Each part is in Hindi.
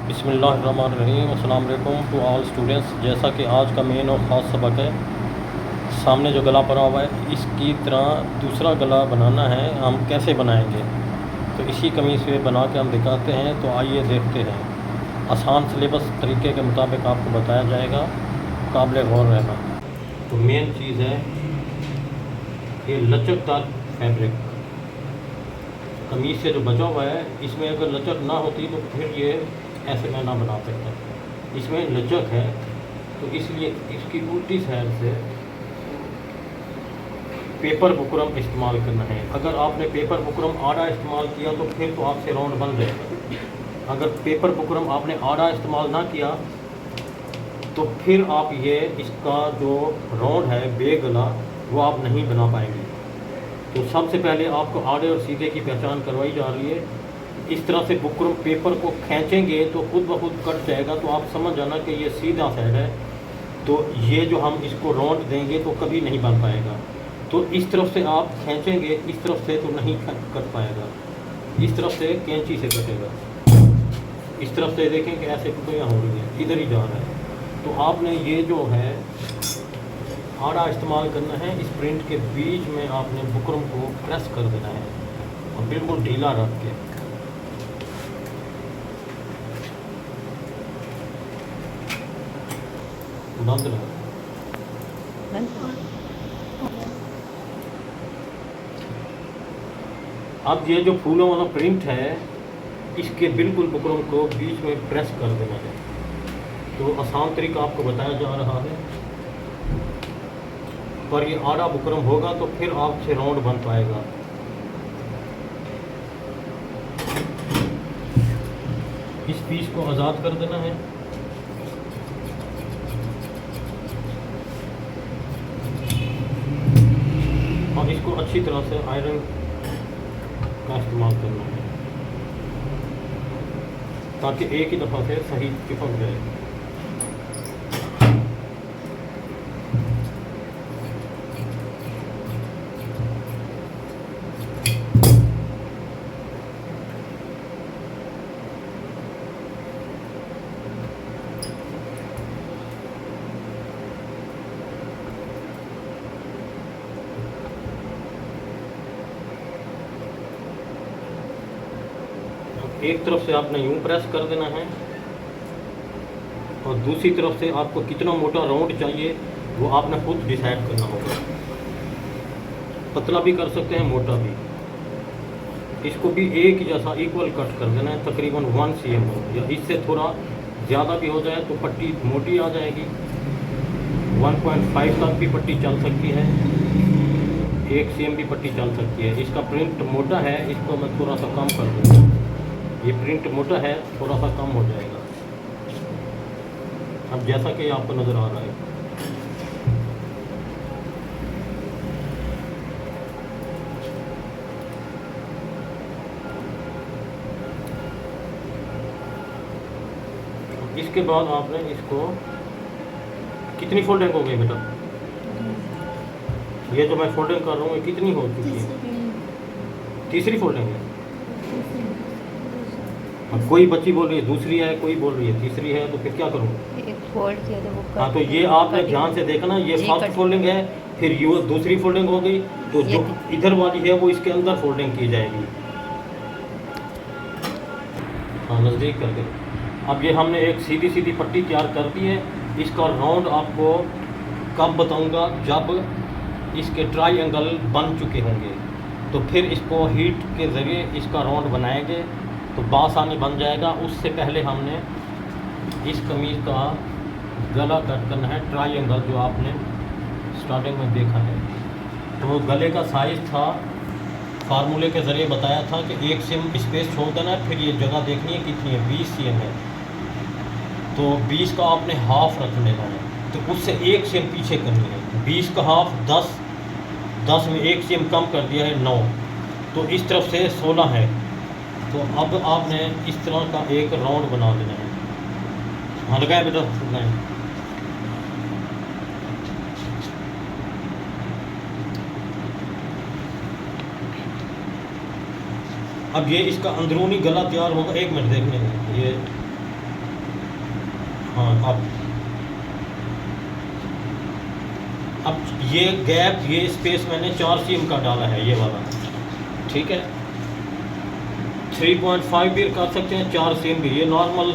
बिस्मिल्लाहिर्रहमानिर्रहीम। अस्सलाम वालेकुम टू ऑल स्टूडेंट्स। जैसा कि आज का मेन और ख़ास सबक है, सामने जो गला पड़ा हुआ है इसकी तरह दूसरा गला बनाना है। हम कैसे बनाएंगे, तो इसी कमीज़ पे बना के हम दिखाते हैं। तो आइए देखते हैं। आसान सिलेबस तरीके के मुताबिक आपको बताया जाएगा, काबिल गौर रहना। तो मेन चीज़ है ये लचकदार फैब्रिक। कमीज़ से जो बचा हुआ है इसमें अगर लचक ना होती तो फिर ये ऐसे मैं ना बना सकता। इसमें लचक है तो इसलिए इसकी उल्टी साइड से पेपर बुकरम इस्तेमाल करना है। अगर आपने पेपर बुकरम आड़ा इस्तेमाल किया तो फिर तो आपसे राउंड बन जाएगा। अगर पेपर बुकरम आपने आड़ा इस्तेमाल ना किया तो फिर आप ये इसका जो राउंड है बे गला वो आप नहीं बना पाएंगे। तो सबसे पहले आपको आड़े और सीधे की पहचान करवाई जा रही है। इस तरह से बुकरम पेपर को खींचेंगे तो खुद ब खुद कट जाएगा। तो आप समझ जाना कि ये सीधा साइड है, तो ये जो हम इसको राउंड देंगे तो कभी नहीं बन पाएगा। तो इस तरफ से आप खींचेंगे, इस तरफ से तो नहीं कट पाएगा। इस तरफ से कैंची से कटेगा। इस तरफ से देखें कि ऐसे कुटियाँ हो रही हैं, इधर ही जा रहा है। तो आपने ये जो है आड़ा इस्तेमाल करना है। इस प्रिंट के बीच में आपने बुकरम को प्रेस कर देना है और बिल्कुल ढीला रख के बंद रख। अब ये जो फूलों वाला प्रिंट है इसके बिल्कुल बुकरम को बीच में प्रेस कर देना है। तो आसान तरीका आपको बताया जा रहा है, पर ये आड़ा बुकरम होगा तो फिर आपसे राउंड बन पाएगा। इस पीस को आज़ाद कर देना है। और इसको अच्छी तरह से आयरन का इस्तेमाल करना है ताकि एक ही दफ़ा से सही चिपक जाए। एक तरफ से आपने यूं प्रेस कर देना है और दूसरी तरफ से आपको कितना मोटा राउंड चाहिए वो आपने खुद डिसाइड करना होगा। पतला भी कर सकते हैं, मोटा भी। इसको भी एक जैसा इक्वल कट कर देना है, तकरीबन 1 cm हो, या इससे थोड़ा ज़्यादा भी हो जाए तो पट्टी मोटी आ जाएगी। 1.5 तक भी पट्टी चल सकती है, 1 cm भी पट्टी चल सकती है। इसका प्रिंट मोटा है, इसको मैं थोड़ा सा कम कर दूँगा। ये प्रिंट मोटा है, थोड़ा सा कम हो जाएगा। अब जैसा कि आपको नज़र आ रहा है, इसके बाद आपने इसको कितनी फोल्डिंग हो गई बेटा? ये जो मैं फोल्डिंग कर रहा हूँ ये कितनी हो चुकी है? तीसरी फोल्डिंग है। अब कोई बच्ची बोल रही है दूसरी है, कोई बोल रही है तीसरी है, तो फिर क्या करूँ? एक फोल्ड किया था वो। हाँ, तो ये आपने ध्यान से देखना, ये फर्स्ट फोल्डिंग है, फिर ये दूसरी फोल्डिंग हो गई, तो जो इधर वाली है वो इसके अंदर फोल्डिंग की जाएगी। हाँ, नज़दीक करके। अब ये हमने एक सीधी सीधी पट्टी तैयार कर दी है। इसका राउंड आपको कब बताऊंगा? जब इसके ट्रायंगल बन चुके होंगे, तो फिर इसको हीट के ज़रिए इसका राउंड बनाएंगे तो बासानी बन जाएगा। उससे पहले हमने इस कमीज़ का गला कट करना है, ट्रायंगल जो आपने स्टार्टिंग में देखा है। तो गले का साइज़ था, फार्मूले के ज़रिए बताया था कि 1 cm स्पेस छोड़ देना है। फिर ये जगह देखनी है कितनी है, 20 cm है, तो 20 का आपने हाफ़ रख लेना है। तो उससे 1 cm पीछे करनी है। 20 का हाफ़ 10, 10 में 1 cm कम कर दिया है 9, तो इस तरफ से 16 है। तो अब आपने इस तरह का एक राउंड बना लेना है। हाँ, लगाए बेटा, लगाए। अब ये इसका अंदरूनी गला तैयार होगा। 1 मिनट देखने में, ये हाँ, अब ये गैप, ये स्पेस मैंने 4 सीएम का डाला है, ये वाला, ठीक है। 3.5 भी कर सकते हैं, 4 सीएम भी, ये नॉर्मल,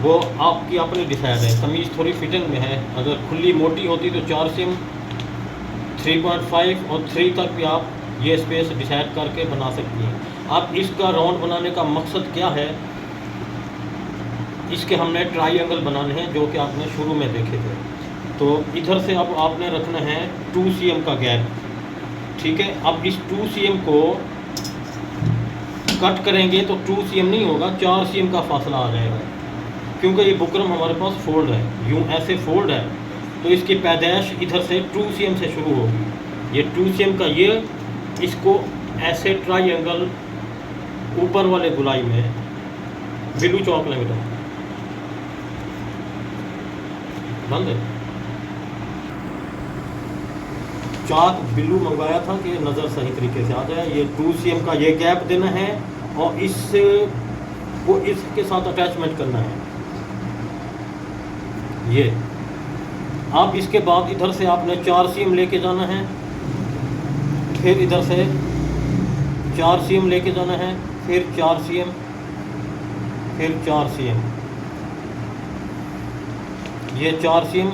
वो आपकी अपनी डिसाइड है। कमीज़ थोड़ी फिटिंग में है, अगर खुली मोटी होती तो 4 सीएम, 3.5 और 3 तक भी आप ये स्पेस डिसाइड करके बना सकती हैं। अब इसका राउंड बनाने का मकसद क्या है, इसके हमने ट्रायंगल बनाने हैं जो कि आपने शुरू में देखे थे। तो इधर से अब आपने रखना है 2 सीएम का गैप, ठीक है। अब इस 2 सीएम को कट करेंगे तो 2 सीएम नहीं होगा, 4 सीएम का फासला आ जाएगा, क्योंकि ये बुकरम हमारे पास फोल्ड है, यूँ ऐसे फोल्ड है, तो इसकी पैदाइश इधर से 2 सीएम से शुरू होगी। ये 2 सीएम का ये, इसको ऐसे ट्रायंगल ऊपर वाले गुलाई में बिल्लू चौक ले बेटा, बंद है, चाक बिल्लू मंगवाया था कि नज़र सही तरीके से आ जाए। ये 2 सीएम का ये गैप देना है और इससे वो इसके साथ अटैचमेंट करना है ये। अब इसके बाद इधर से आपने 4 सीएम लेके जाना है, फिर इधर से 4 सीएम लेके जाना है, फिर 4 सीएम, फिर 4 सीएम, ये 4 सीएम,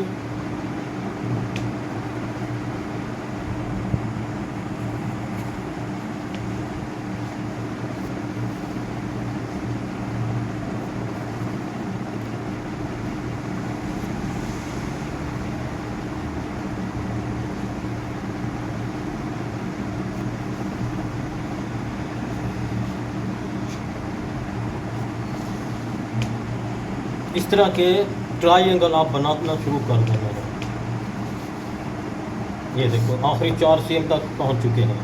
इस तरह के ट्रायंगल आप बनाना शुरू कर देंगे। ये देखो आखिरी 4 सीएम तक पहुंच चुके हैं।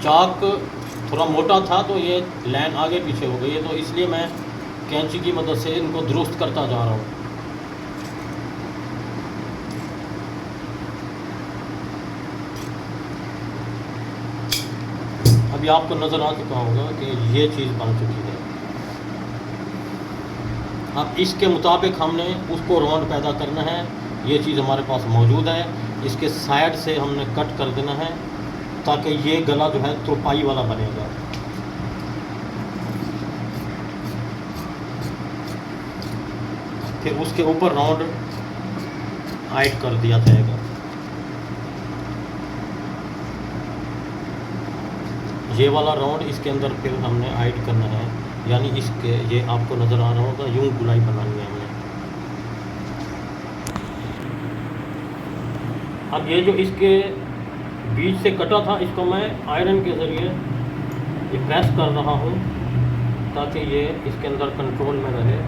चाक थोड़ा मोटा था तो ये लाइन आगे पीछे हो गई है, तो इसलिए मैं कैंची की मदद से इनको दुरुस्त करता जा रहा हूँ। अभी आपको नज़र आ चुका होगा कि ये चीज़ बन चुकी है। अब इसके मुताबिक हमने उसको राउंड पैदा करना है। ये चीज़ हमारे पास मौजूद है, इसके साइड से हमने कट कर देना है ताकि ये गला जो है तुरपाई वाला बनेगा। फिर उसके ऊपर राउंड हाइड कर दिया जाएगा। ये वाला राउंड इसके अंदर फिर हमने हाइड करना है, यानी इसके, ये आपको नज़र आ रहा होगा, यूं गुलाई बनानी है हमने। अब ये जो इसके बीच से कटा था, इसको मैं आयरन के ज़रिए ये प्रेस कर रहा हूँ ताकि ये इसके अंदर कंट्रोल में रहे।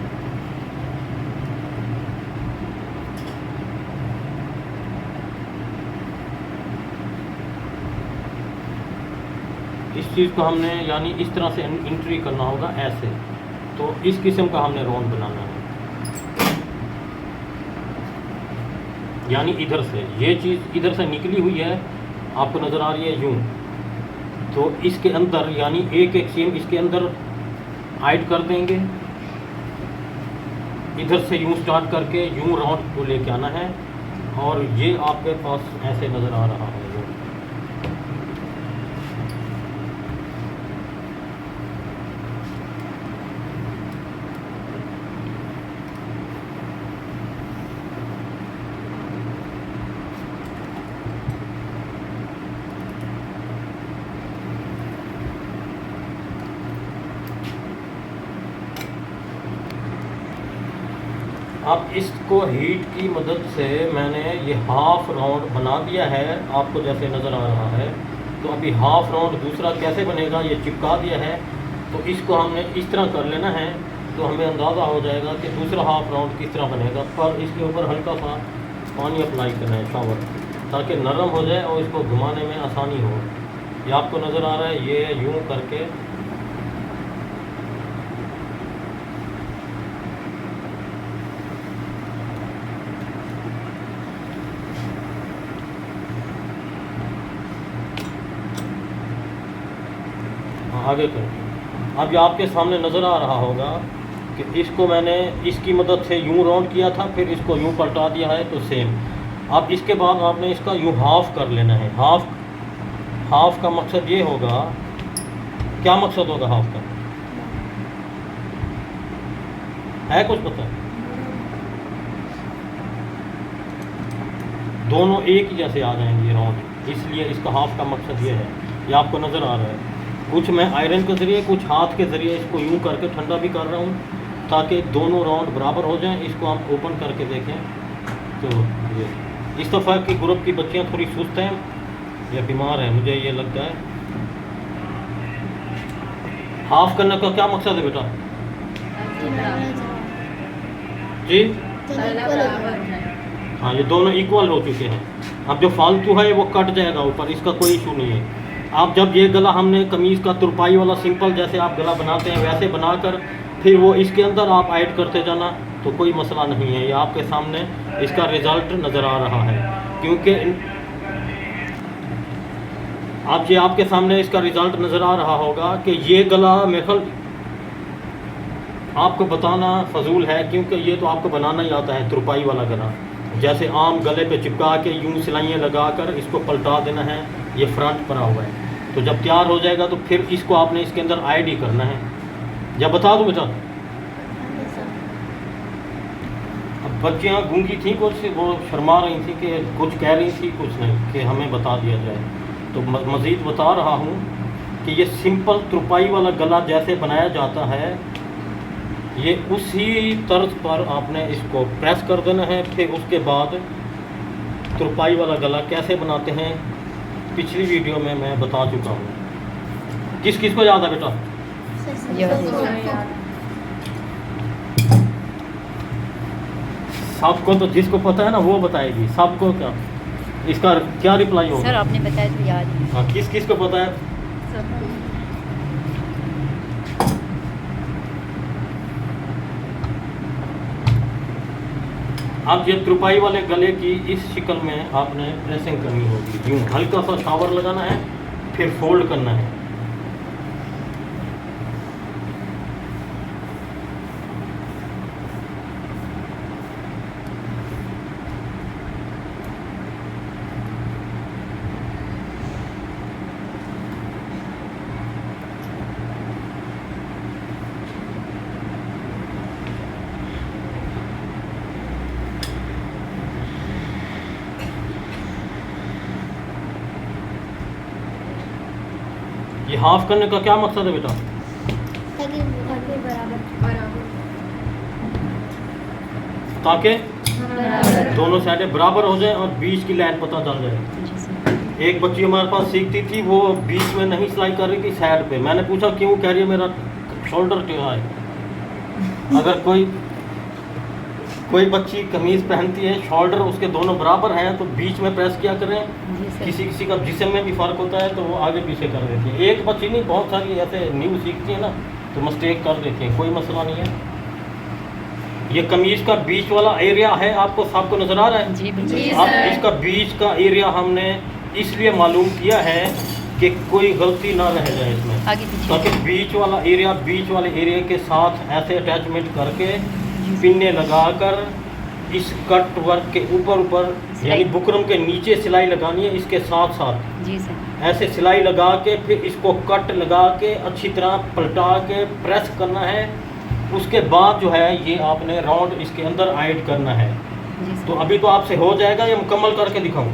इस चीज़ को हमने यानी इस तरह से एंट्री करना होगा ऐसे, तो इस किस्म का हमने राउंड बनाना है। यानी इधर से ये चीज़ इधर से निकली हुई है, आपको नज़र आ रही है यूं, तो इसके अंदर यानी एक एक सीम इसके अंदर हाइड कर देंगे। इधर से यूं स्टार्ट करके यूं राउंड को लेके आना है और ये आपके पास ऐसे नज़र आ रहा है। अब इसको हीट की मदद से मैंने ये हाफ राउंड बना दिया है, आपको जैसे नज़र आ रहा है। तो अभी हाफ राउंड दूसरा कैसे बनेगा ये चिपका दिया है, तो इसको हमने इस तरह कर लेना है, तो हमें अंदाज़ा हो जाएगा कि दूसरा हाफ राउंड किस तरह बनेगा। पर इसके ऊपर हल्का सा पानी अप्लाई करना है, शावर, ताकि नरम हो जाए और इसको घुमाने में आसानी हो। ये आपको नज़र आ रहा है, ये यूँ करके हाँ आगे कर। अब ये आपके सामने नज़र आ रहा होगा कि इसको मैंने इसकी मदद से यूं राउंड किया था, फिर इसको यूं पलटा दिया है, तो सेम। अब इसके बाद आपने इसका यूं हाफ कर लेना है। हाफ का मकसद ये होगा, क्या मकसद होगा हाफ का, है कुछ पता? दोनों एक ही जैसे आ जाएंगे राउंड, इसलिए इसका हाफ का मकसद ये है। ये आपको नज़र आ रहा है। कुछ मैं आयरन के ज़रिए, कुछ हाथ के ज़रिए इसको यूं करके ठंडा भी कर रहा हूँ, ताकि दोनों राउंड बराबर हो जाएं। इसको आप ओपन करके देखें तो ये इस दफ़ा की ग्रुप की बच्चियाँ थोड़ी सुस्त हैं या बीमार हैं, मुझे ये लगता है। हाफ करने का क्या मकसद है बेटा जी? हाँ, ये दोनों इक्वल हो चुके हैं। अब जो फालतू है वो कट जाएगा ऊपर, इसका कोई इशू नहीं है। आप जब ये गला हमने कमीज़ का तुरपाई वाला सिंपल जैसे आप गला बनाते हैं वैसे बनाकर फिर वो इसके अंदर आप ऐड करते जाना, तो कोई मसला नहीं है। ये आपके सामने इसका रिज़ल्ट नज़र आ रहा है, क्योंकि आप ये आपके सामने इसका रिज़ल्ट नज़र आ रहा होगा कि ये गला मेरे ख्याल आपको बताना फजूल है, क्योंकि ये तो आपको बनाना ही आता है तुरपाई वाला गला। जैसे आम गले पे चिपका के यूं सिलाइयाँ लगा कर इसको पलटा देना है, ये फ्रंट पड़ा हुआ है। तो जब तैयार हो जाएगा तो फिर इसको आपने इसके अंदर ऐड ही करना है। जब बता दूँ बेटा, अब बच्चियाँ गूंगी थी कुछ, वो शर्मा रही थी कि कुछ कह रही थी कुछ नहीं, कि हमें बता दिया जाए। तो मज़ीद बता रहा हूँ कि ये सिंपल तुरपाई वाला गला जैसे बनाया जाता है, ये उसी तर्ज पर आपने इसको प्रेस कर देना है। फिर उसके बाद तुरपाई वाला गला कैसे बनाते हैं पिछली वीडियो में मैं बता चुका हूँ। किस किस को याद है बेटा? सबको, तो जिसको पता है ना वो बताएगी। सबको क्या, इसका क्या रिप्लाई होगा? सर आपने बताया तो याद है। हाँ, किस किस को पता है? अब ये तुरपाई वाले गले की इस शिकल में आपने प्रेसिंग करनी होगी। यूँ हल्का सा शावर लगाना है, फिर फोल्ड करना है। ये हाफ करने का क्या मकसद है बेटा? ताकि दोनों साइडें बराबर हो जाए और बीच की लाइन पता चल जाए। एक बच्ची हमारे पास सीखती थी, वो बीच में नहीं सिलाई कर रही थी, साइड पे। मैंने पूछा क्यों? कह रही है मेरा शोल्डर टेढ़ा है। अगर कोई बच्ची कमीज़ पहनती है, शोल्डर उसके दोनों बराबर हैं, तो बीच में प्रेस किया करें। किसी किसी का जिस्म में भी फ़र्क होता है तो वो आगे पीछे कर देती है। एक बच्ची नहीं, बहुत सारी ऐसे न्यू सीखती है ना, तो मिस्टेक कर देती हैं। कोई मसला नहीं है। ये कमीज़ का बीच वाला एरिया है, आपको सबको नज़र आ रहा है जी? अब इसका बीच का एरिया हमने इसलिए मालूम किया है कि कोई गलती ना रह जाए इसमें, ताकि बीच वाले एरिया के साथ ऐसे अटैचमेंट करके पिन्ने लगाकर इस कट वर्क के ऊपर यानी बुकरम के नीचे सिलाई लगानी है। इसके साथ साथ जी सर ऐसे सिलाई लगा के फिर इसको कट लगा के अच्छी तरह पलटा के प्रेस करना है। उसके बाद जो है ये आपने राउंड इसके अंदर ऐड करना है। तो अभी तो आपसे हो जाएगा, ये मुकम्मल करके दिखाऊं?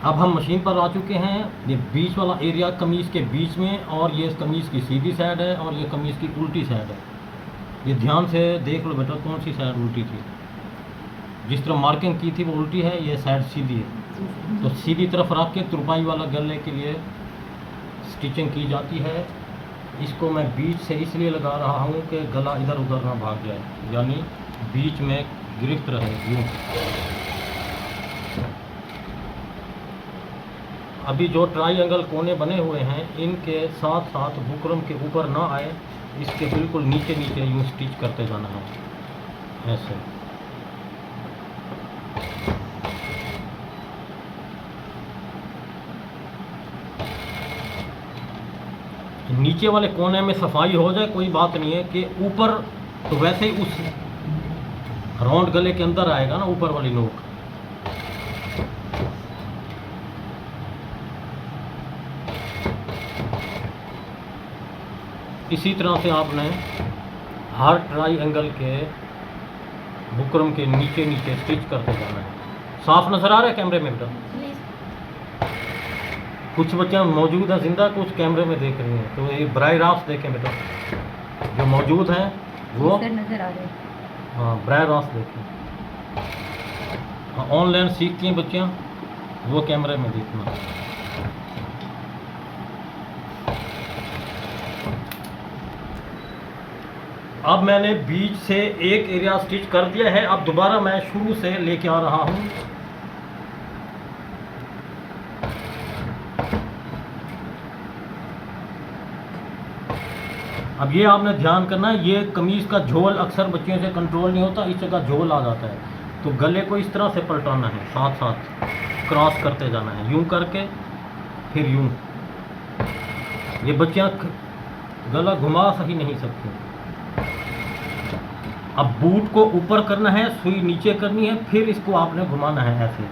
अब हम मशीन पर आ चुके हैं। ये बीच वाला एरिया कमीज़ के बीच में, और ये कमीज़ की सीधी साइड है और ये कमीज़ की उल्टी साइड है। ये ध्यान से देख लो बेटा, कौन सी साइड उल्टी थी। जिस तरह मार्किंग की थी वो उल्टी है, ये साइड सीधी है। तो सीधी तरफ रख के तुरपाई वाला गले के लिए स्टिचिंग की जाती है। इसको मैं बीच से इसलिए लगा रहा हूँ कि गला इधर उधर ना भाग जाए, यानी बीच में गिरफ्त रहे। यूँ अभी जो ट्रायंगल कोने बने हुए हैं, इनके साथ साथ बुकरम के ऊपर ना आए, इसके बिल्कुल नीचे नीचे यूँ स्टिच करते जाना है ऐसे। नीचे वाले कोने में सफाई हो जाए कोई बात नहीं है, कि ऊपर तो वैसे ही उस राउंड गले के अंदर आएगा ना ऊपर वाली नोक। इसी तरह से आपने हर ट्राई के बुकरम के नीचे नीचे स्टिच करते जाना है। साफ नज़र आ रहा है कैमरे में बेटा? कुछ बच्चे मौजूद हैं जिंदा, कुछ कैमरे में देख रही हैं, तो ये बराह रास्त देखें बेटा, जो मौजूद हैं वो नज़र आ रहे हैं। हाँ बराह रास्त देखें। हाँ ऑनलाइन सीखती हैं बच्चियाँ, वो कैमरे में देखना। अब मैंने बीच से एक एरिया स्टिच कर दिया है। अब दोबारा मैं शुरू से लेके आ रहा हूँ। अब ये आपने ध्यान करना है, ये कमीज़ का झोल अक्सर बच्चियों से कंट्रोल नहीं होता, इस जगह झोल आ जाता है, तो गले को इस तरह से पलटाना है, साथ साथ क्रॉस करते जाना है, यूं करके फिर यूं। ये बच्चियाँ गला घुमा सही नहीं सकती। अब बूट को ऊपर करना है, सुई नीचे करनी है, फिर इसको आपने घुमाना है ऐसे।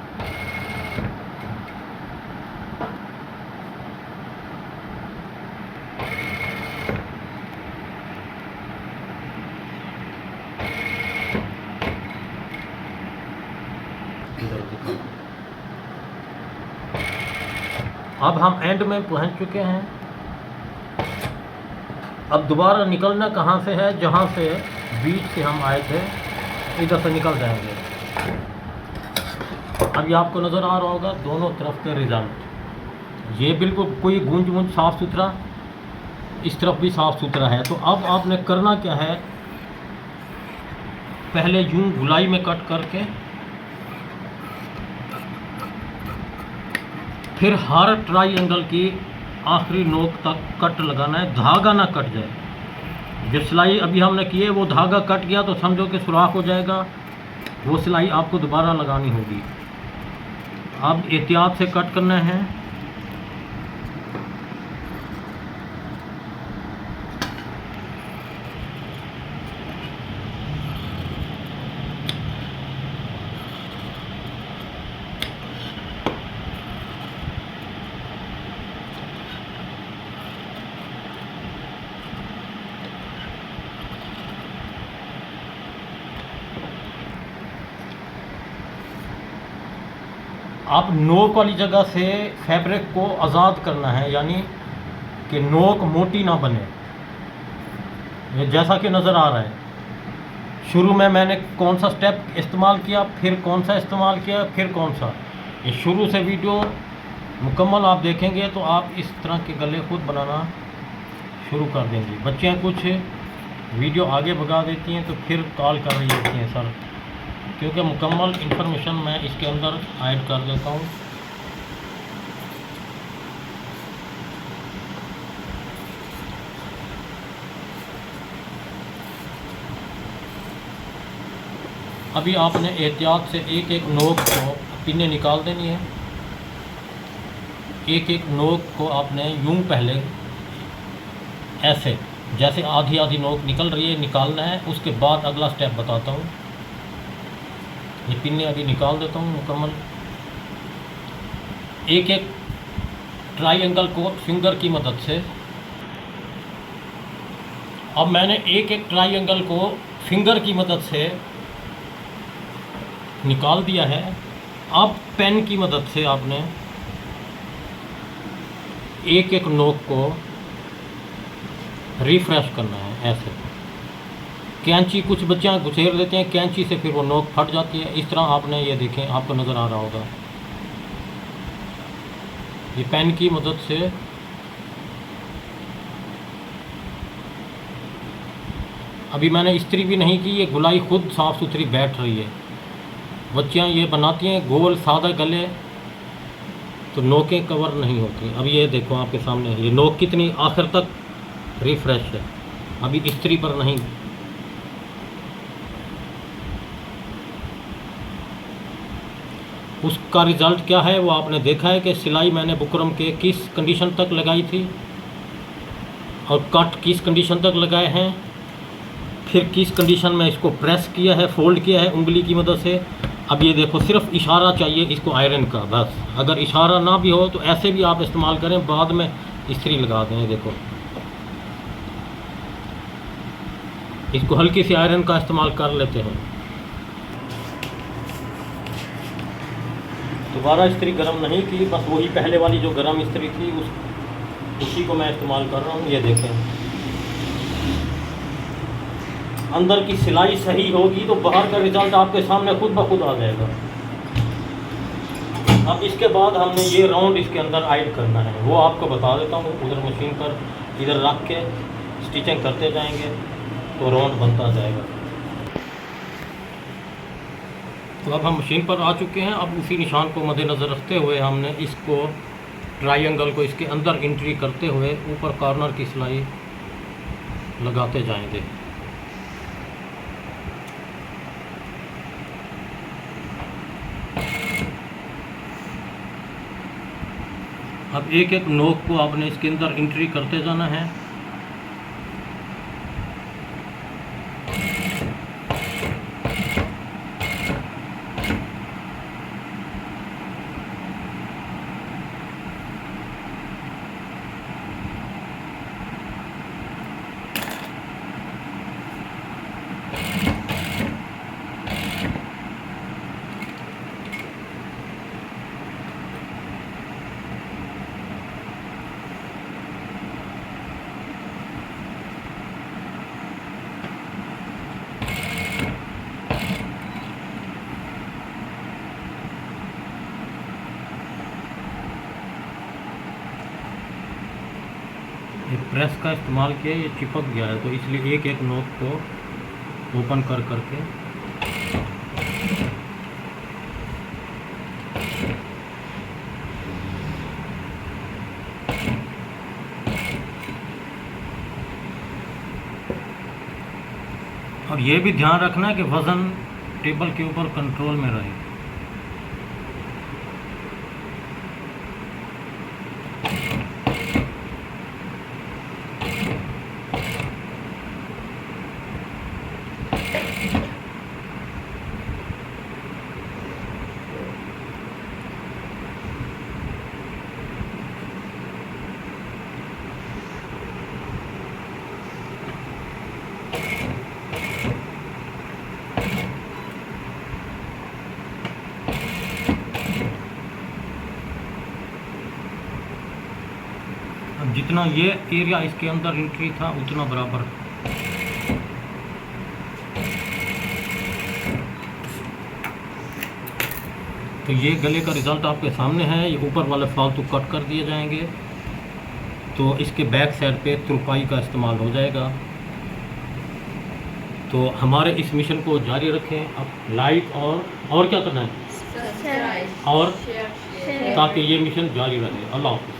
अब हम एंड में पहुंच चुके हैं। अब दोबारा निकलना कहाँ से है? जहाँ से बीच से हम आए थे इधर से निकल जाएंगे। अब ये आपको नज़र आ रहा होगा दोनों तरफ के रिजल्ट। ये बिल्कुल कोई गूंज वूंज साफ़ सुथरा, इस तरफ भी साफ़ सुथरा है। तो अब आपने करना क्या है, पहले यूं गुलाई में कट करके फिर हर ट्रायंगल की आखिरी नोक तक कट लगाना है, धागा ना कट जाए। जो सिलाई अभी हमने की है वो धागा कट गया तो समझो कि सुराख हो जाएगा, वो सिलाई आपको दोबारा लगानी होगी। अब एहतियात से कट करना है। आप नोक वाली जगह से फैब्रिक को आज़ाद करना है, यानी कि नोक मोटी ना बने। ये जैसा कि नज़र आ रहा है, शुरू में मैंने कौन सा स्टेप इस्तेमाल किया, फिर कौन सा इस्तेमाल किया, फिर कौन सा। ये शुरू से वीडियो मुकम्मल आप देखेंगे तो आप इस तरह के गले खुद बनाना शुरू कर देंगे। बच्चियाँ कुछ वीडियो आगे भगा देती हैं तो फिर कॉल कर रही होती हैं सर, क्योंकि मुकम्मल इंफॉर्मेशन मैं इसके अंदर ऐड कर देता हूँ। अभी आपने एहतियात से एक एक नोक को पिन्ने निकाल देनी है। एक एक नोक को आपने यूं पहले ऐसे जैसे आधी आधी नोक निकल रही है निकालना है, उसके बाद अगला स्टेप बताता हूँ। ये पिन्ने अभी निकाल देता हूँ मुकम्मल। एक एक ट्रायंगल को फिंगर की मदद से, अब मैंने एक एक ट्रायंगल को फिंगर की मदद से निकाल दिया है। अब पेन की मदद से आपने एक एक नोक को रिफ्रेश करना है ऐसे। कैंची कुछ बच्चे घुसेर देते हैं कैंची से, फिर वो नोक फट जाती है। इस तरह आपने ये देखें, आपको नज़र आ रहा होगा, ये पेन की मदद से अभी मैंने इस्त्री भी नहीं की, ये गुलाई खुद साफ़ सुथरी बैठ रही है। बच्चियाँ ये बनाती हैं गोल सादा गले तो नोकें कवर नहीं होती। अब ये देखो आपके सामने ये नोक कितनी आखिर तक रिफ्रेश है, अभी इस्त्री पर नहीं। उसका रिज़ल्ट क्या है वो आपने देखा है कि सिलाई मैंने बुकरम के किस कंडीशन तक लगाई थी। और कट किस कंडीशन तक लगाए हैं, फिर किस कंडीशन में इसको प्रेस किया है, फोल्ड किया है उंगली की मदद से। अब ये देखो, सिर्फ इशारा चाहिए इसको आयरन का, बस। अगर इशारा ना भी हो तो ऐसे भी आप इस्तेमाल करें, बाद में इस्त्री लगा दें। देखो, इसको हल्की सी आयरन का इस्तेमाल कर लेते हैं। दोबारा इस्त्री गर्म नहीं की, बस वही पहले वाली जो गर्म इस्त्री थी उसी को मैं इस्तेमाल कर रहा हूँ। ये देखें, अंदर की सिलाई सही होगी तो बाहर का रिजल्ट आपके सामने खुद ब खुद आ जाएगा। अब इसके बाद हमने ये राउंड इसके अंदर ऐड करना है, वो आपको बता देता हूँ। उधर मशीन पर इधर रख के स्टिचिंग करते जाएंगे तो राउंड बनता जाएगा। तो अब हम मशीन पर आ चुके हैं। अब उसी निशान को मद्देनज़र रखते हुए हमने इसको ट्रायंगल को इसके अंदर एंट्री करते हुए ऊपर कॉर्नर की सिलाई लगाते जाएंगे। अब एक एक नोक को आपने इसके अंदर एंट्री करते जाना है। ये प्रेस का इस्तेमाल किया, ये चिपक गया है, तो इसलिए एक एक नोक को ओपन कर करके और ये भी ध्यान रखना है कि वज़न टेबल के ऊपर कंट्रोल में रहे। अब जितना ये एरिया इसके अंदर एंट्री था उतना बराबर तो ये गले का रिज़ल्ट आपके सामने है। ये ऊपर वाले फालतू कट कर दिए जाएंगे, तो इसके बैक साइड पे तुरपाई का इस्तेमाल हो जाएगा। तो हमारे इस मिशन को जारी रखें। अब लाइक और क्या करना है, और ताकि ये मिशन जारी रहे। अल्लाह हाफ़िज़।